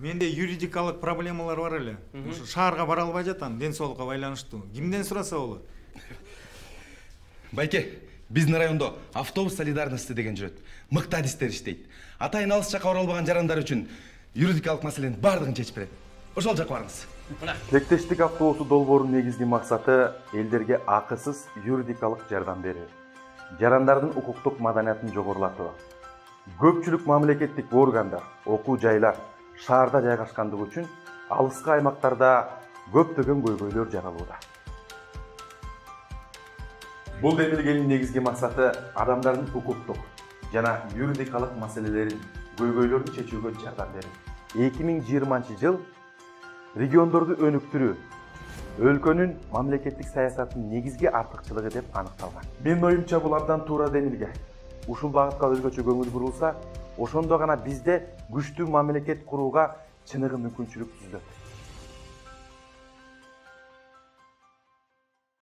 Менде юридикалык проблемалар бар эле. Ушу шаарга бара албай жатам, ден соолукка байланыштуу. Кимден сураса болот? Байке, биздин райондо автобус солидарности деген жүрөт. Мыкты адистер иштейт. Атайын алыс жакка бара албаган жарандар үчүн юридикалык маселенин бардыгын чечип берет. Ошол жакка барыңыз. Тилектештик автобусу долбоорунун негизги максаты элдерге акысыз юридикалык жардам берүү. Жарандардын укуктук маданиятын жогорулатуу. Көпчүлүк мамлекеттик органдар, окуу жайлар шаарда жайгашкандыгы үчүн алыскы аймактарда көптөгөн көйгөйлөр жаралууда. Бул демилгенин негизги максаты адамдардын укуктук жана юридикалык маселелерин, көйгөйлөрүн чечүүгө жардам берүү. 2020 жыл региондорду өнүктүрүү өлкөнүн мамлекеттик саясатынын негизги артыкчылыгы деп аныкталган. Менин оюмча бул абдан туура демилге. Ушул багытка өзгөчө көңүл бурулса, ошондо гана бизде күчтүү мамлекет курууга чыныгы мүмкүнчүлүк түзүлөт.